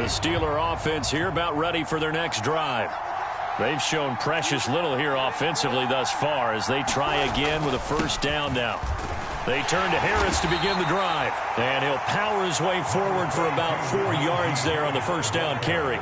Steeler offense here about ready for their next drive. They've shown precious little here offensively thus far as they try again with a first down now. They turn to Harris to begin the drive, and he'll power his way forward for about 4 yards there on the first down carry.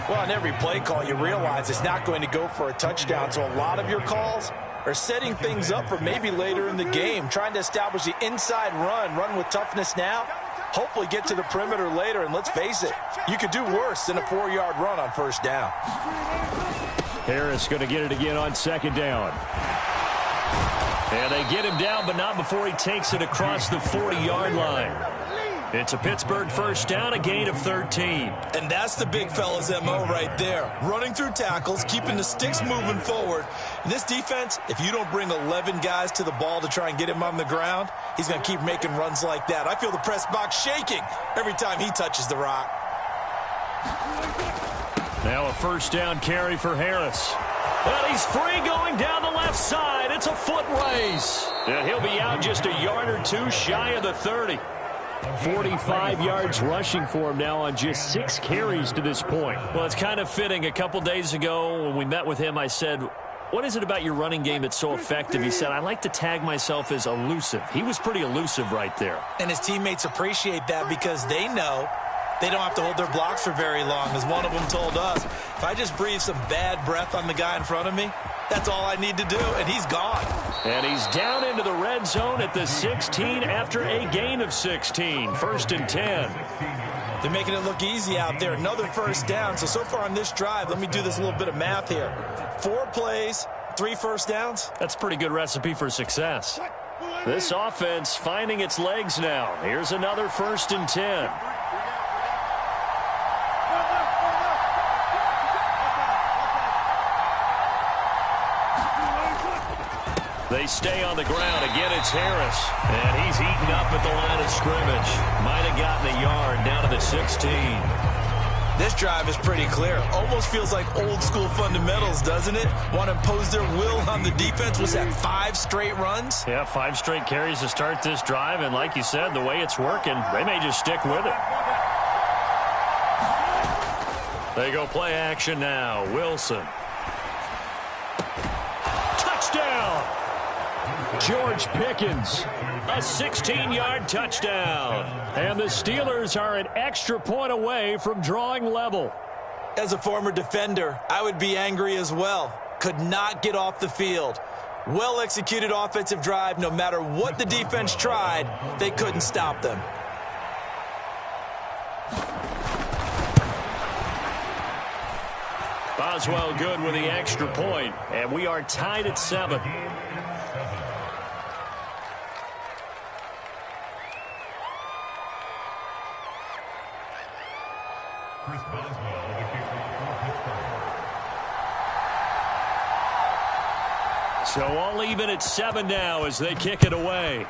Well, on every play call, you realize it's not going to go for a touchdown, so a lot of your calls are setting things up for maybe later in the game, trying to establish the inside run with toughness now, hopefully get to the perimeter later, and let's face it, you could do worse than a 4-yard run on first down. Harris going to get it again on second down. And they get him down, but not before he takes it across the 40-yard line. It's a Pittsburgh first down, a gain of 13. And that's the big fella's MO right there. Running through tackles, keeping the sticks moving forward. And this defense, if you don't bring 11 guys to the ball to try and get him on the ground, he's going to keep making runs like that. I feel the press box shaking every time he touches the rock. Now a first down carry for Harris. And he's free going down the left side. It's a foot race. And he'll be out just a yard or two shy of the 30. 45 yards rushing for him now on just 6 carries to this point. Well, it's kind of fitting. A couple days ago when we met with him, I said, what is it about your running game that's so effective? He said, I like to tag myself as elusive. He was pretty elusive right there. And his teammates appreciate that because they know they don't have to hold their blocks for very long. As one of them told us, if I just breathe some bad breath on the guy in front of me, that's all I need to do, and he's gone. And he's down into the red zone at the 16 after a gain of 16. First and 10. They're making it look easy out there. Another first down. So far on this drive, let me do this little bit of math here. 4 plays, 3 first downs. That's a pretty good recipe for success. This offense finding its legs now. Here's another first and 10. They stay on the ground. Again, it's Harris. And he's eaten up at the line of scrimmage. Might have gotten a yard down to the 16. This drive is pretty clear. Almost feels like old school fundamentals, doesn't it? Want to impose their will on the defense. Was that 5 straight runs? Yeah, 5 straight carries to start this drive. And like you said, the way it's working, they may just stick with it. They go play action now. Wilson. Touchdown! George Pickens, a 16-yard touchdown. And the Steelers are an extra point away from drawing level. As a former defender, I would be angry as well. Could not get off the field. Well-executed offensive drive. No matter what the defense tried, they couldn't stop them. Boswell good with the extra point, and we are tied at 7. So all even at 7 now as they kick it away.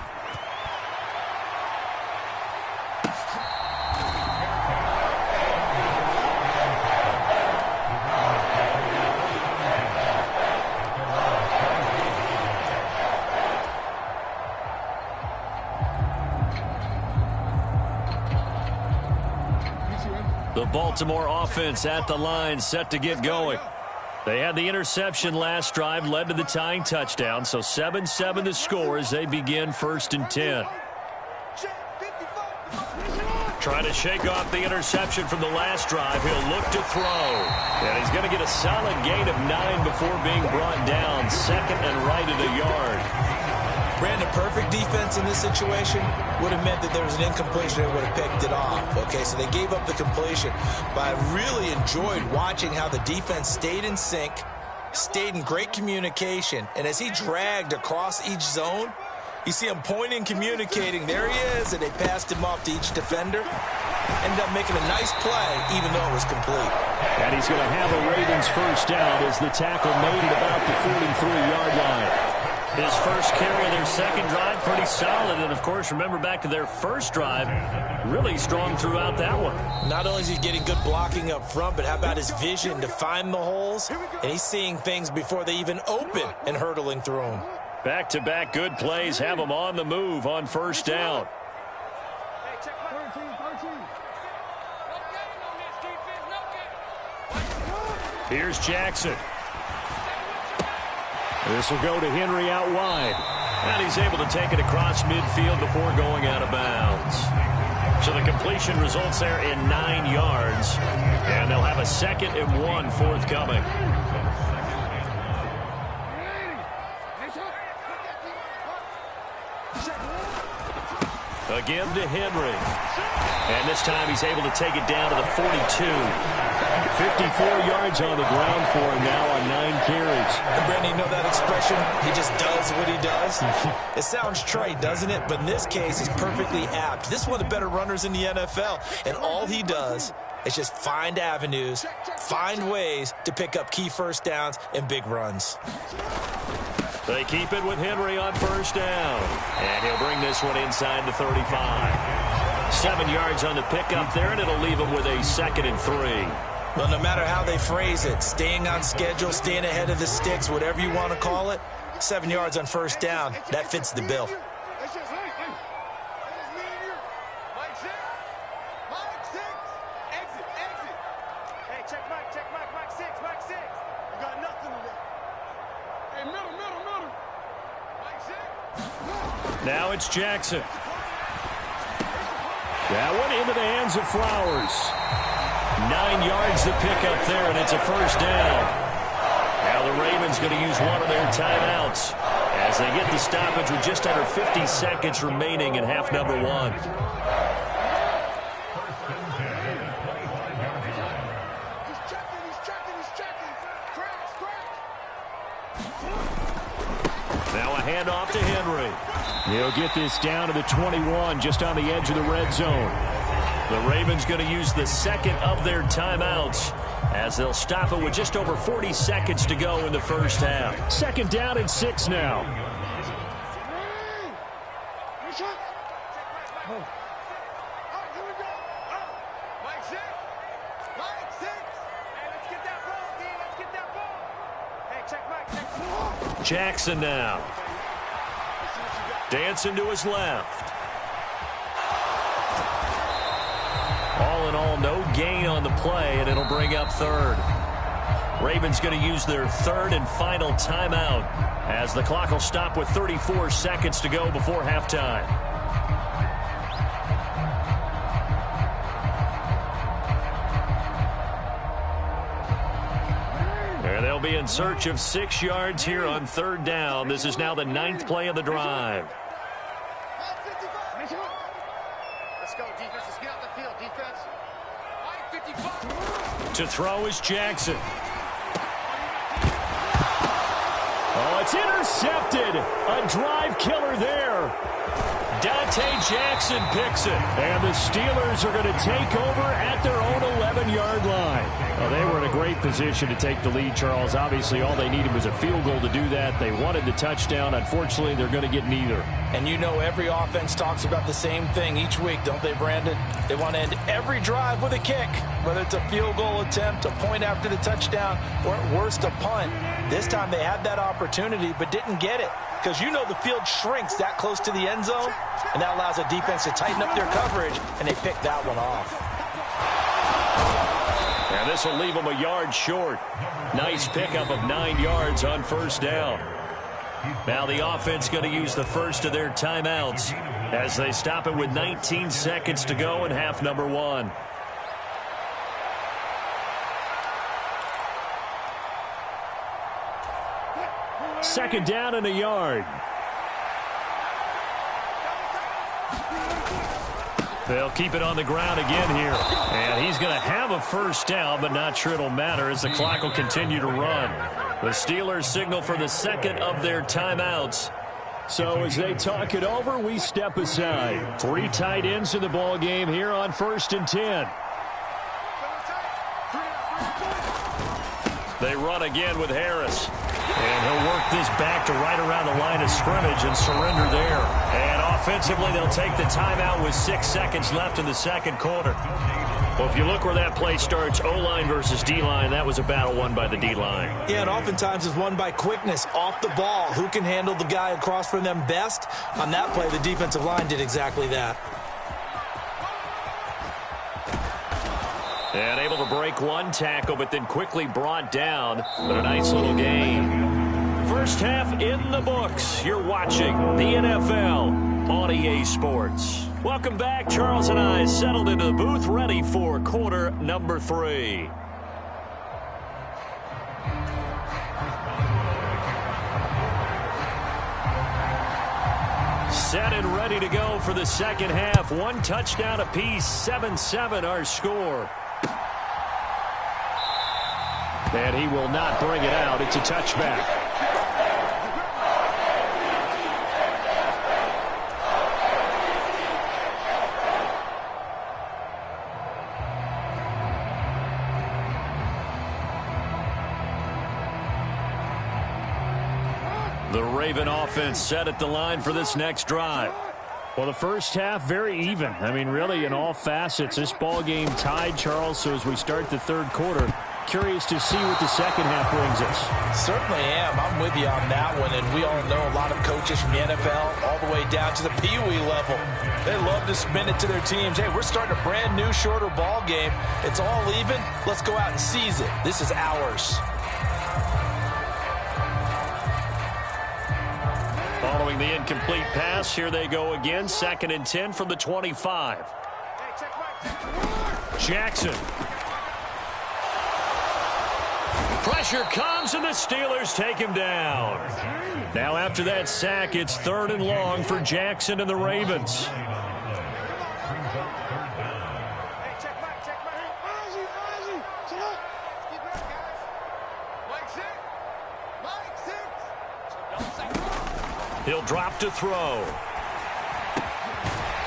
The Baltimore offense at the line, set to get going. They had the interception last drive, led to the tying touchdown, so 7-7 the score as they begin first and 10. Trying to shake off the interception from the last drive. He'll look to throw. And he's going to get a solid gain of 9 before being brought down. Second and right at a yard. Brandon, perfect defense in this situation would have meant that there was an incompletion and would have picked it off. Okay, so they gave up the completion. But I really enjoyed watching how the defense stayed in sync, stayed in great communication. And as he dragged across each zone, you see him pointing, communicating. There he is, and they passed him off to each defender. Ended up making a nice play, even though it was complete. And he's going to have a Ravens first down as the tackle made at about the 43-yard line. His first carry of their second drive, pretty solid. And, of course, remember back to their first drive, really strong throughout that one. Not only is he getting good blocking up front, but how about his vision to find the holes? And he's seeing things before they even open and hurdling through them. Back-to-back good plays have him on the move on first down. Here's Jackson. This will go to Henry out wide. And he's able to take it across midfield before going out of bounds. So the completion results there in 9 yards. And they'll have a 2nd and 1 forthcoming. Again to Henry. And this time he's able to take it down to the 42. 54 yards on the ground for him now on 9 carries. And Brandon, you know that expression? He just does what he does. It sounds trite, doesn't it? But in this case, it's perfectly apt. This is one of the better runners in the NFL. And all he does is just find avenues, find ways to pick up key first downs and big runs. They keep it with Henry on 1st down. And he'll bring this one inside the 35. 7 yards on the pickup there, and it'll leave him with a 2nd and 3. Well, no matter how they phrase it, staying on schedule, staying ahead of the sticks, whatever you want to call it, 7 yards on 1st down, that fits the bill. Now it's Jackson. That one into the hands of Flowers. 9 yards to pick up there, and it's a 1st down. Now the Ravens going to use one of their timeouts as they get the stoppage with just under 50 seconds remaining in half number 1. Now a handoff to Henry. He'll get this down to the 21, just on the edge of the red zone. The Ravens going to use the 2nd of their timeouts as they'll stop it with just over 40 seconds to go in the 1st half. 2nd down and 6 now. Jackson now. Dancing to his left. All in all, no gain on the play, and it'll bring up 3rd. Ravens going to use their 3rd and final timeout as the clock will stop with 34 seconds to go before halftime. And they'll be in search of 6 yards here on 3rd down. This is now the 9th play of the drive. Let's go, defense. Let's get out the field, defense. To throw is Jackson. Oh, it's intercepted. A drive killer there. Dante Jackson picks it. And the Steelers are going to take over at their own 11-yard line. Well, they were in a great position to take the lead, Charles. Obviously, all they needed was a field goal to do that. They wanted the touchdown. Unfortunately, they're going to get neither. And you know every offense talks about the same thing each week, don't they, Brandon? They want to end every drive with a kick, whether it's a field goal attempt, a point after the touchdown, or at worst, a punt. This time they had that opportunity but didn't get it because you know the field shrinks that close to the end zone, and that allows a defense to tighten up their coverage, and they picked that one off. And this will leave them a yard short. Nice pickup of 9 yards on 1st down. Now the offense going to use the 1st of their timeouts as they stop it with 19 seconds to go in half number 1. Second down and a yard. They'll keep it on the ground again here. And he's going to have a 1st down, but not sure it'll matter as the clock will continue to run. The Steelers signal for the 2nd of their timeouts. So as they talk it over, we step aside. 3 tight ends in the ball game here on 1st and 10. They run again with Harris. And he'll work this back to right around the line of scrimmage and surrender there. And offensively, they'll take the timeout with 6 seconds left in the 2nd quarter. Well, if you look where that play starts, O-line versus D-line, that was a battle won by the D-line. Yeah, and oftentimes it's won by quickness off the ball. Who can handle the guy across from them best? On that play, the defensive line did exactly that. And able to break one tackle, but then quickly brought down. But a nice little gain. First half in the books. You're watching the NFL on EA Sports. Welcome back. Charles and I settled into the booth, ready for quarter number 3. Set and ready to go for the second half. One touchdown apiece, 7-7 our score. And he will not bring it out. It's a touchback. The Raven offense set at the line for this next drive. Well, the first half, very even. I mean, really, in all facets, this ball game tied, Charles. So as we start the third quarter, curious to see what the second half brings us. Certainly am. I'm with you on that one. And we all know a lot of coaches from the NFL all the way down to the Pee Wee level. They love to spin it to their teams. Hey, we're starting a brand new, shorter ball game. It's all even. Let's go out and seize it. This is ours. Following the incomplete pass, here they go again. 2nd and 10 from the 25. Jackson. Pressure comes, and the Steelers take him down. Now after that sack, it's 3rd and long for Jackson and the Ravens. He'll drop to throw.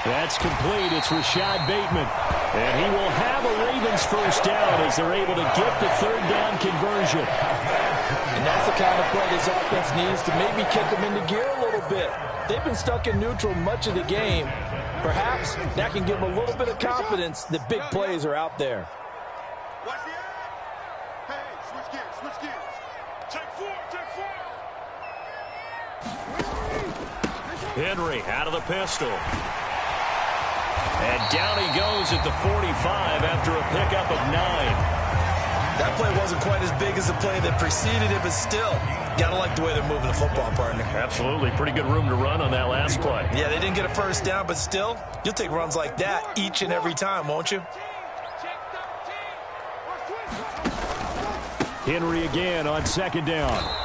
That's complete. It's Rashad Bateman. And he will have a Ravens first down as they're able to get the 3rd down conversion. And that's the kind of play this offense needs to maybe kick them into gear a little bit. They've been stuck in neutral much of the game. Perhaps that can give them a little bit of confidence that big plays are out there. Hey, switch gears. Take 4. Henry out of the pistol. And down he goes at the 45 after a pickup of 9. That play wasn't quite as big as the play that preceded it, but still, gotta like the way they're moving the football, partner. Absolutely. Pretty good room to run on that last play. Yeah, they didn't get a first down, but still, you'll take runs like that each and every time, won't you? Henry again on 2nd down.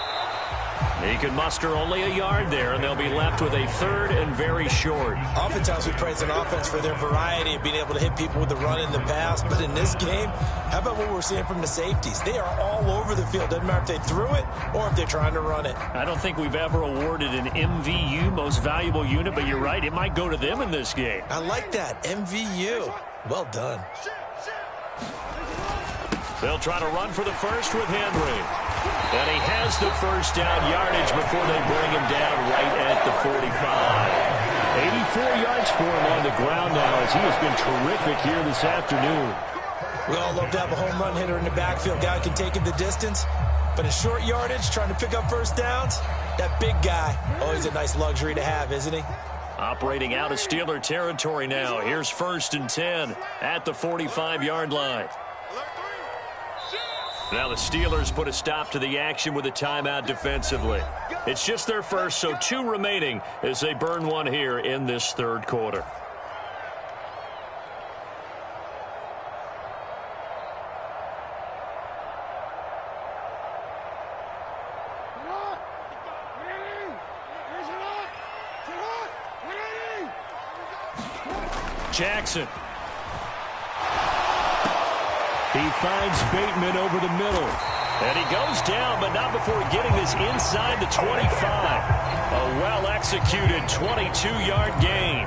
He can muster only a yard there, and they'll be left with a 3rd and very short. Oftentimes we praise an offense for their variety of being able to hit people with the run in the pass, but in this game, how about what we're seeing from the safeties? They are all over the field. Doesn't matter if they threw it or if they're trying to run it. I don't think we've ever awarded an MVU, most valuable unit, but you're right, it might go to them in this game. I like that, MVU. Well done. They'll try to run for the first with Henry. And he has the first down yardage before they bring him down right at the 45. 84 yards for him on the ground now as he has been terrific here this afternoon. We all love to have a home run hitter in the backfield. Guy can take him the distance. But in short yardage, trying to pick up first downs, that big guy, always a nice luxury to have, isn't he? Operating out of Steeler territory now. Here's 1st and 10 at the 45-yard line. Now the Steelers put a stop to the action with a timeout defensively. It's just their first, so 2 remaining as they burn one here in this 3rd quarter. Jackson. He finds Bateman over the middle. And he goes down, but not before getting this inside the 25. A well-executed 22-yard gain.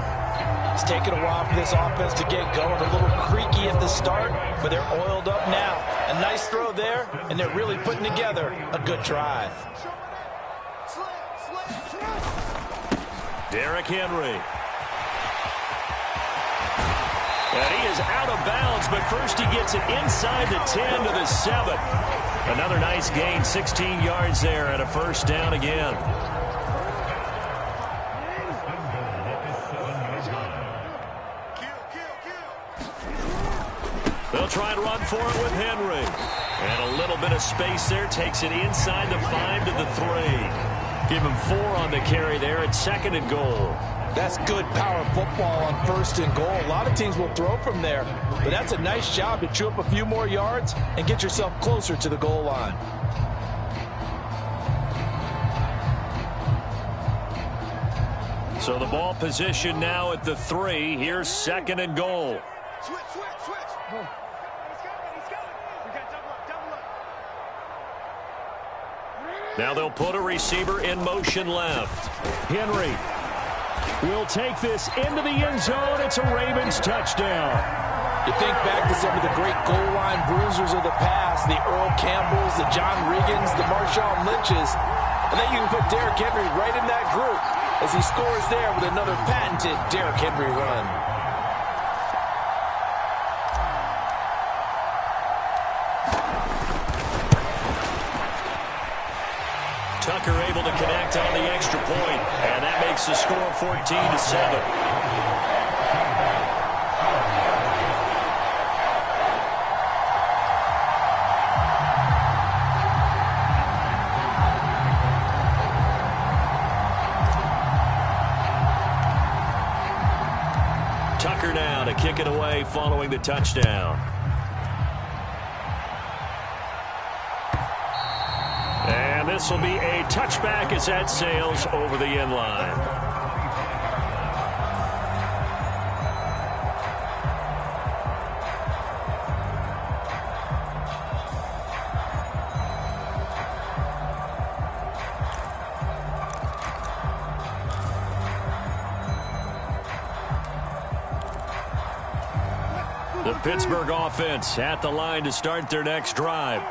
It's taken a while for this offense to get going. A little creaky at the start, but they're oiled up now. A nice throw there, and they're really putting together a good drive. Derrick Henry. And he is out of bounds, but first he gets it inside the 10 to the 7. Another nice gain, 16 yards there, and a first down again. They'll They'll try and run for it with Henry. And a little bit of space there. Takes it inside the 5 to the 3. Give him 4 on the carry there at 2nd and goal. That's good power football on 1st and goal. A lot of teams will throw from there, but that's a nice job to chew up a few more yards and get yourself closer to the goal line. So the ball position now at the 3. Here's 2nd and goal. Switch. He's coming. We got double up. Now they'll put a receiver in motion left. Henry will take this into the end zone. It's a Ravens touchdown. You think back to some of the great goal line bruisers of the past, the Earl Campbells, the John Riggins, the Marshawn Lynches, and then you can put Derrick Henry right in that group as he scores there with another patented Derrick Henry run. Tucker able to connect on the extra point, and that makes the score 14-7. Tucker now to kick it away following the touchdown. And this will be a touchback as that sails over the end line. The Pittsburgh offense at the line to start their next drive.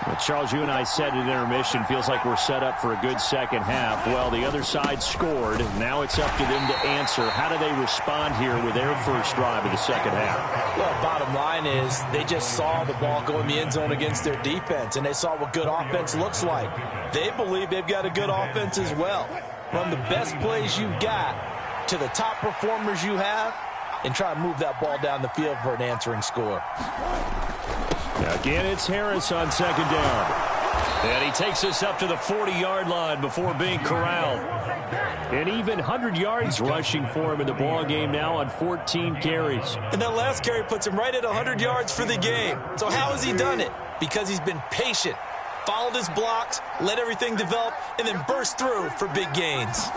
Well, Charles, you and I said at intermission, feels like we're set up for a good second half. Well, the other side scored. Now it's up to them to answer. How do they respond here with their first drive of the second half? Well, bottom line is they just saw the ball go in the end zone against their defense, and they saw what good offense looks like. They believe they've got a good offense as well. Run the best plays you've got to the top performers you have, and try to move that ball down the field for an answering score. Again, it's Harris on 2nd down. And he takes us up to the 40-yard line before being corralled. An even 100 yards rushing for him in the ball game now on 14 carries. And that last carry puts him right at 100 yards for the game. So how has he done it? Because he's been patient, followed his blocks, let everything develop, and then burst through for big gains.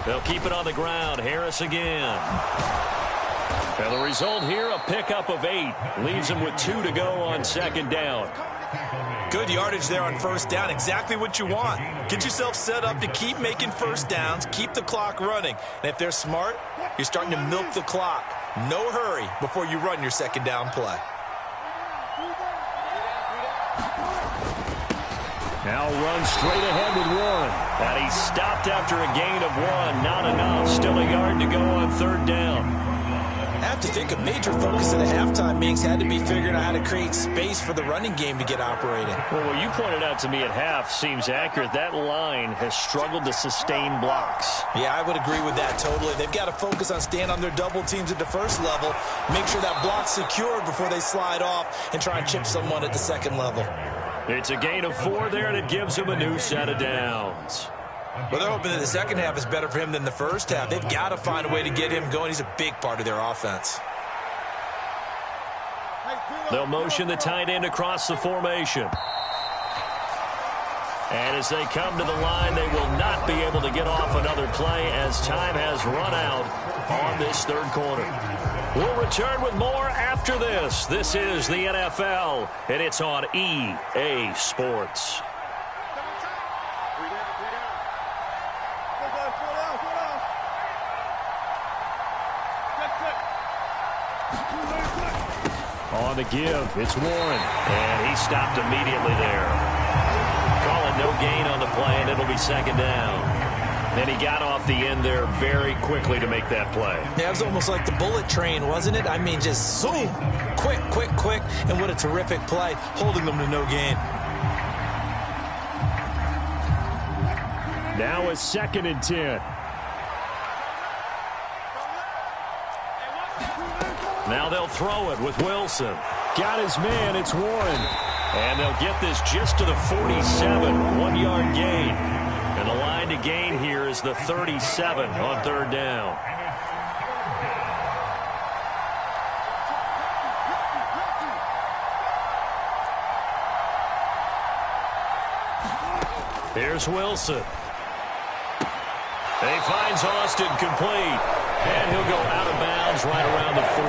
They'll keep it on the ground. Harris again. And the result here, a pickup of 8. Leaves him with 2 to go on 2nd down. Good yardage there on 1st down. Exactly what you want. Get yourself set up to keep making 1st downs, keep the clock running. And if they're smart, you're starting to milk the clock. No hurry before you run your 2nd down play. Now runs straight ahead with Warren. And he's stopped after a gain of 1. Not enough. Still a yard to go on 3rd down. I have to think a major focus at the halftime meetings had to be figuring out how to create space for the running game to get operating. Well, what you pointed out to me at half seems accurate. That line has struggled to sustain blocks. Yeah, I would agree with that totally. They've got to focus on staying on their double teams at the 1st level, make sure that block's secured before they slide off and try and chip someone at the 2nd level. It's a gain of 4 there, and it gives them a new set of downs. Well, they're hoping that the 2nd half is better for him than the 1st half. They've got to find a way to get him going. He's a big part of their offense. They'll motion the tight end across the formation. And as they come to the line, they will not be able to get off another play as time has run out on this 3rd quarter. We'll return with more after this. This is the NFL, and it's on EA Sports. On the give, it's Warren, and he stopped immediately there. Calling no gain on the play, and it'll be 2nd down. Then he got off the end there very quickly to make that play. Yeah, it was almost like the bullet train, wasn't it? I mean, just zoom, quick, and what a terrific play, holding them to no gain. Now it's 2nd and 10. Now they'll throw it with Wilson. Got his man. It's Warren. And they'll get this just to the 47. 1 yard gain. And the line to gain here is the 37 on third down. Here's Wilson. He finds Austin complete. And he'll go out of bounds right around the 40.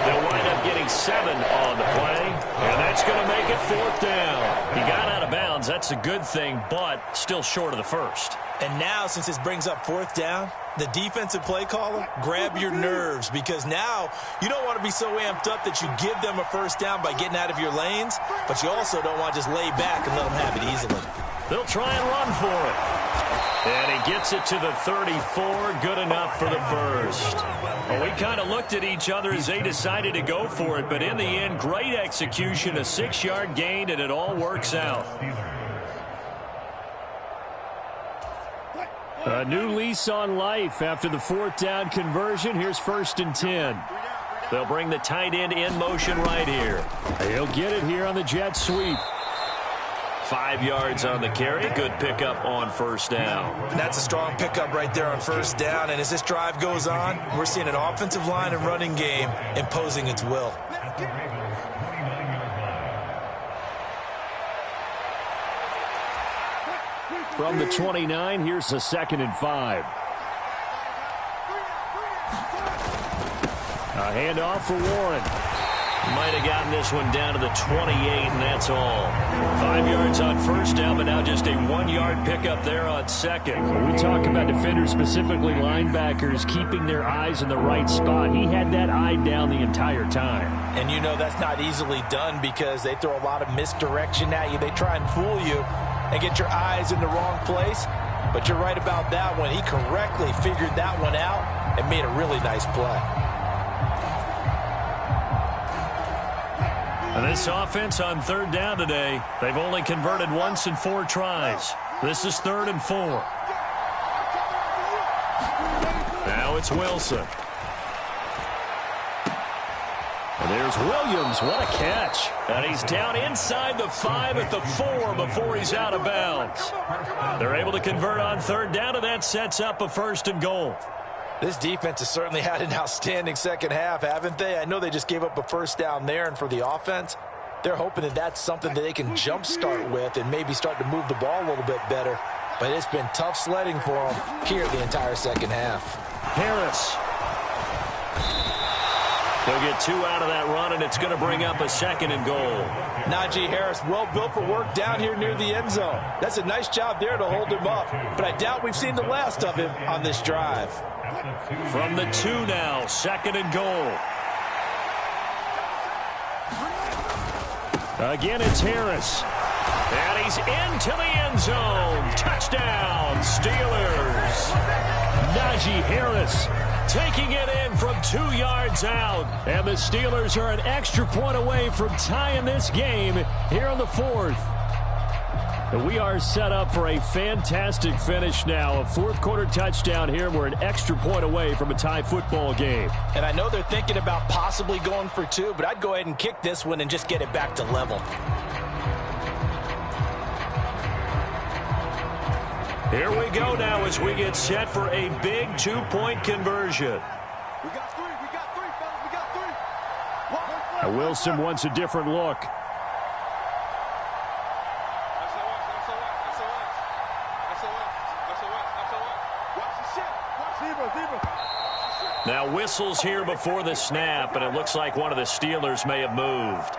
They'll wind up getting 7 on the play. And that's going to make it fourth down. He got out of bounds. That's a good thing, but still short of the first. And now, since this brings up fourth down, the defensive play caller, grab your nerves, because now you don't want to be so amped up that you give them a first down by getting out of your lanes, but you also don't want to just lay back and let them have it easily. They'll try and run for it. And he gets it to the 34. Good enough for the first. Well, we kind of looked at each other as they decided to go for it, but in the end, great execution, a 6-yard gain, and it all works out. A new lease on life after the fourth down conversion. Here's 1st and 10. They'll bring the tight end in motion right here. He'll get it here on the jet sweep. 5 yards on the carry. Good pickup on first down. That's a strong pickup right there on first down. And as this drive goes on, we're seeing an offensive line and running game imposing its will. From the 29, here's a 2nd and 5. A handoff for Warren. Might have gotten this one down to the 28, and that's all. 5 yards on first down, but now just a 1-yard pickup there on second. When we talk about defenders, specifically linebackers, keeping their eyes in the right spot, he had that eye down the entire time. And you know that's not easily done because they throw a lot of misdirection at you. They try and fool you and get your eyes in the wrong place. But you're right about that one. He correctly figured that one out and made a really nice play. And this offense on third down today, they've only converted once in 4 tries. This is 3rd and 4. Now it's Wilson. And there's Williams. What a catch. And he's down inside the 5 at the 4 before he's out of bounds. They're able to convert on third down, and that sets up a 1st and goal. This defense has certainly had an outstanding second half, haven't they? I know they just gave up a first down there, and for the offense, they're hoping that that's something that they can jumpstart with and maybe start to move the ball a little bit better. But it's been tough sledding for them here the entire second half. Harris. They'll get 2 out of that run, and it's going to bring up a 2nd and goal. Najee Harris, well built for work down here near the end zone. That's a nice job there to hold him up. But I doubt we've seen the last of him on this drive. From the 2 now, 2nd and goal. Again, it's Harris. And he's into the end zone. Touchdown, Steelers. Najee Harris taking it in from 2 yards out. And the Steelers are an extra point away from tying this game here in the 4th. We are set up for a fantastic finish now. A 4th quarter touchdown here. We're an extra point away from a tie football game. And I know they're thinking about possibly going for 2, but I'd go ahead and kick this one and just get it back to level. Here we go now as we get set for a big 2-point conversion. We got 3, fellas, we got 3. Wilson wants a different look. Now whistles here before the snap, and it looks like one of the Steelers may have moved.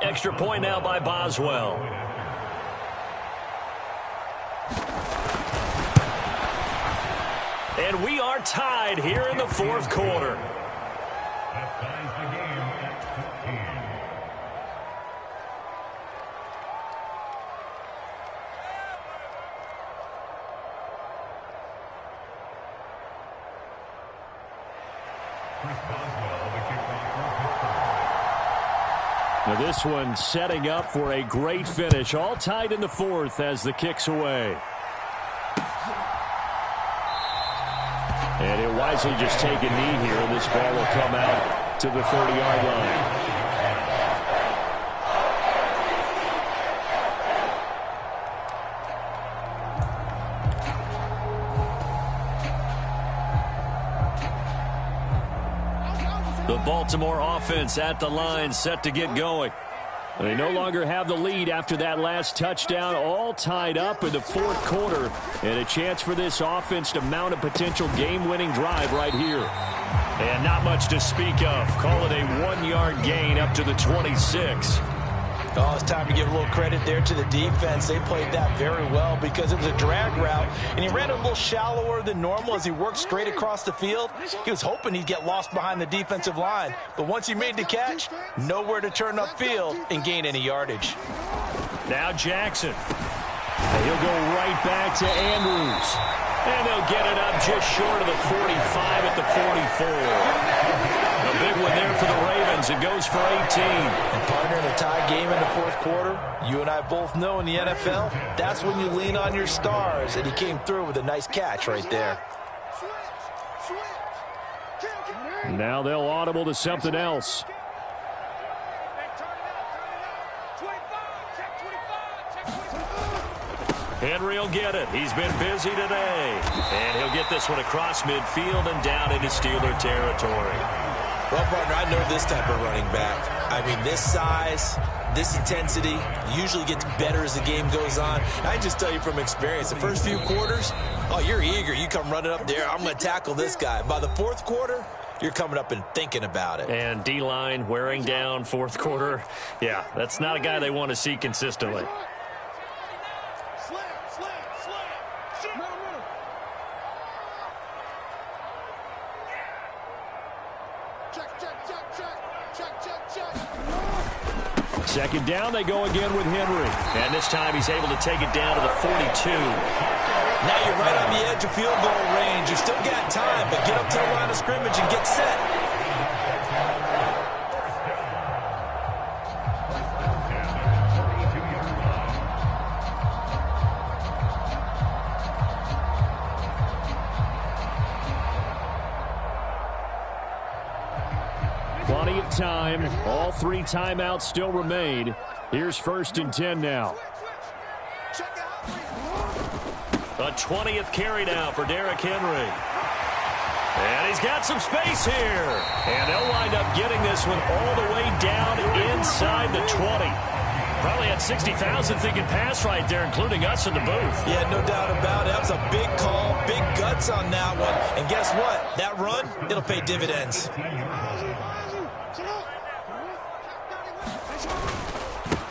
Extra point now by Boswell. And we are tied here in the 4th quarter. Now this one setting up for a great finish. All tied in the 4th as the kick's away. And he'll wisely just take a knee here, and this ball will come out to the 30-yard line. The Baltimore offense at the line, set to get going. They no longer have the lead after that last touchdown, all tied up in the fourth quarter, and a chance for this offense to mount a potential game-winning drive right here. And not much to speak of. Call it a 1-yard gain up to the 26. Oh, it's time to give a little credit there to the defense. They played that very well because it was a drag route, and he ran a little shallower than normal as he worked straight across the field. He was hoping he'd get lost behind the defensive line, but once he made the catch, nowhere to turn upfield and gain any yardage. Now Jackson. And he'll go right back to Andrews. And they'll get it up just short of the 45 at the 44. A big one there for the Ravens. It goes for 18. And partner, in a tie game in the fourth quarter, you and I both know in the NFL, that's when you lean on your stars, and he came through with a nice catch right there. Now they'll audible to something else. Henry will get it. He's been busy today. And he'll get this one across midfield and down into Steeler territory. Well, partner, I know this type of running back. I mean, this size, this intensity usually gets better as the game goes on. I just tell you from experience, the first few quarters, oh, you're eager. You come running up there, I'm going to tackle this guy. By the fourth quarter, you're coming up and thinking about it. And D-line wearing down fourth quarter. Yeah, that's not a guy they want to see consistently. Second down, they go again with Henry. And this time he's able to take it down to the 42. Now you're right on the edge of field goal range. You've still got time, but get up to the line of scrimmage and get set. Plenty of time. All three timeouts still remain. Here's 1st and 10 now. A 20th carry now for Derrick Henry. And he's got some space here. And they'll wind up getting this one all the way down inside the 20. Probably had 60,000 thinking pass right there, including us in the booth. Yeah, no doubt about it. That was a big call, big guts on that one. And guess what? That run, it'll pay dividends.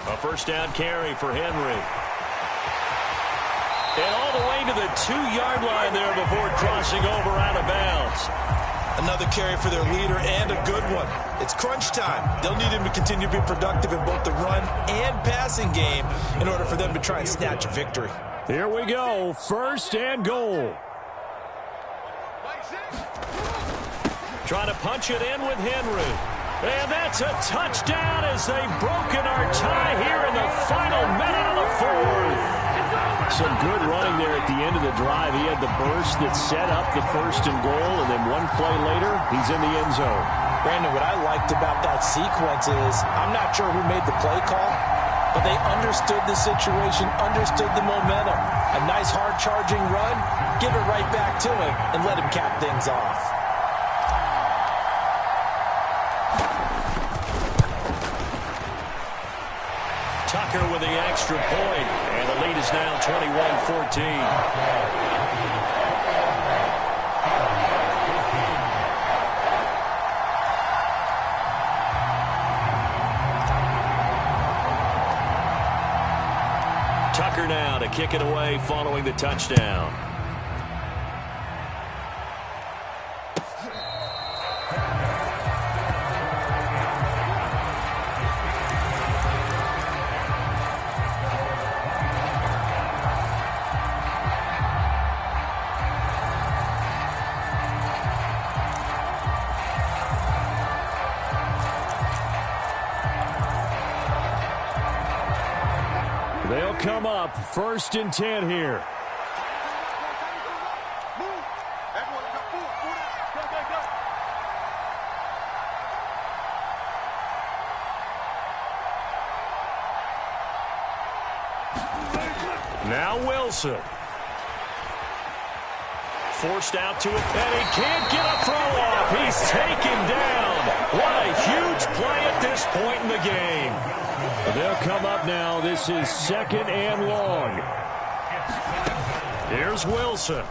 A first down carry for Henry. And all the way to the 2-yard line there before crossing over out of bounds. Another carry for their leader and a good one. It's crunch time. They'll need him to continue to be productive in both the run and passing game in order for them to try and snatch a victory. Here we go. 1st and goal. Trying to punch it in with Henry. And that's a touchdown as they've broken our tie here in the final minute of the fourth. Some good running there at the end of the drive. He had the burst that set up the 1st and goal, and then one play later, he's in the end zone. Brandon, what I liked about that sequence is I'm not sure who made the play call, but they understood the situation, understood the momentum. A nice hard-charging run, give it right back to him, and let him cap things off. Tucker with the extra point, and the lead is now 21-14. Tucker now to kick it away following the touchdown. They'll come up 1st and 10 here. Now Wilson. Forced out to it, and he can't get a throw off. He's taken down. What a huge play at this point in the game. They'll come up now. This is 2nd and long. Here's Wilson.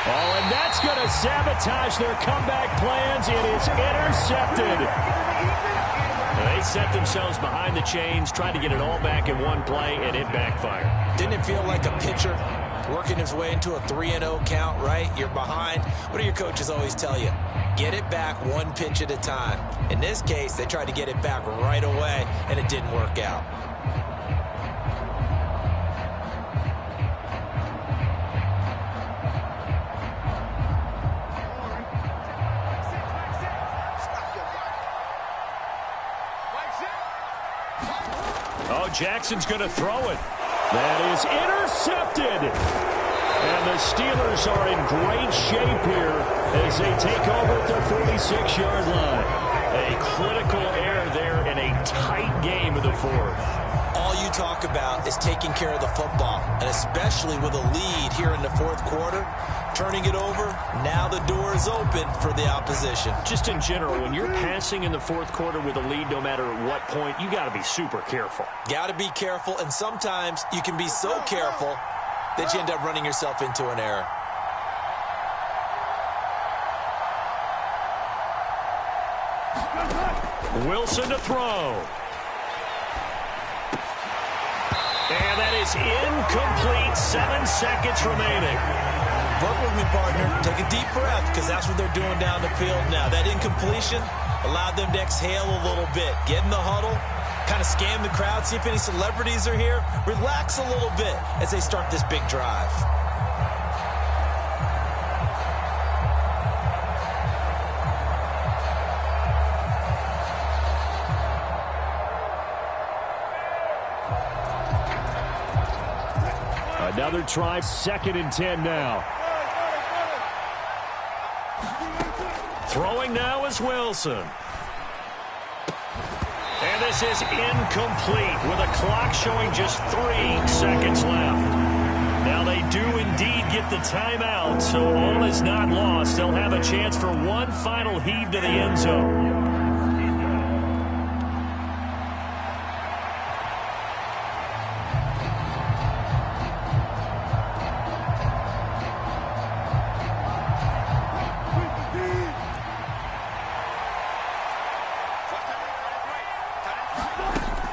Oh, and that's going to sabotage their comeback plans. It is intercepted. They set themselves behind the chains, tried to get it all back in one play, and it backfired. Didn't it feel like a pitcher working his way into a 3-0 count, right? You're behind. What do your coaches always tell you? Get it back one pitch at a time. In this case, they tried to get it back right away, and it didn't work out. Oh, Jackson's going to throw it. That is intercepted. And the Steelers are in great shape here as they take over at their 46-yard line. A critical error there in a tight game of the fourth. All you talk about is taking care of the football, and especially with a lead here in the fourth quarter, turning it over, now the door is open for the opposition. Just in general, when you're passing in the fourth quarter with a lead, no matter at what point, you got to be super careful. Got to be careful, and sometimes you can be so careful that you end up running yourself into an error. Wilson to throw. And that is incomplete. 7 seconds remaining. Work with me, partner. Take a deep breath, because that's what they're doing down the field now. That incompletion allowed them to exhale a little bit. Get in the huddle, kind of scan the crowd, see if any celebrities are here. Relax a little bit as they start this big drive. Another try, 2nd and 10 now. Throwing now is Wilson. And this is incomplete with a clock showing just 3 seconds left. Now they do indeed get the timeout, so all is not lost. They'll have a chance for one final heave to the end zone.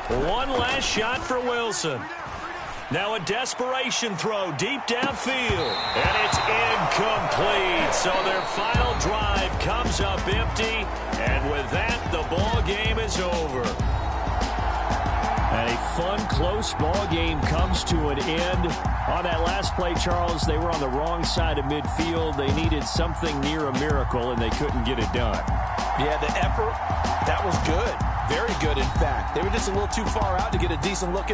One last shot for Wilson. Now a desperation throw deep downfield. And it's incomplete. So their final drive comes up empty. And with that, the ball game is over. And a fun, close ball game comes to an end. On that last play, Charles, they were on the wrong side of midfield. They needed something near a miracle, and they couldn't get it done. Yeah, the effort, that was good. Very good, in fact. They were just a little too far out to get a decent look at